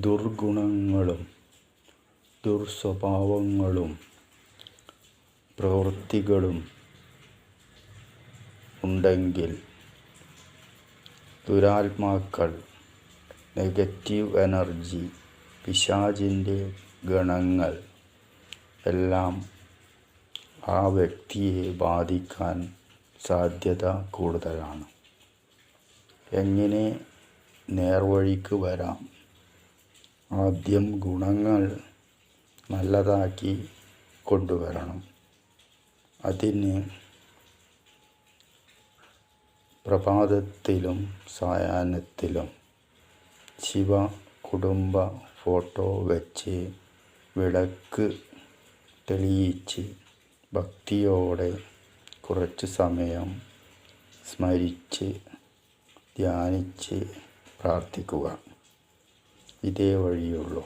ദുർഗുണങ്ങളും ദുർസ്വഭാവങ്ങളും പ്രവൃത്തികളും ഉണ്ടെങ്കിൽ ദുരാത്മാക്കൾ, negative energy, പിശാചിൻ്റെ ഗണങ്ങൾ എല്ലാം ആ വ്യക്തിയെ ബാധിക്കാൻ സാധ്യത കൂടുതലാണ്. എങ്ങനെ നേർവഴിക്ക് വരാം? ആദ്യം ഗുണങ്ങൾ നല്ലതാക്കി കൊണ്ടുവരണം. അതിന് പ്രഭാതത്തിലും സായാഹ്നത്തിലും ശിവ കുടുംബ ഫോട്ടോ വെച്ച് വിളക്ക് തെളിയിച്ച് ഭക്തിയോടെ കുറച്ച് സമയം സ്മരിച്ച് ധ്യാനിച്ച് പ്രാർത്ഥിക്കുക. ഇതേ വഴിയുള്ളൂ.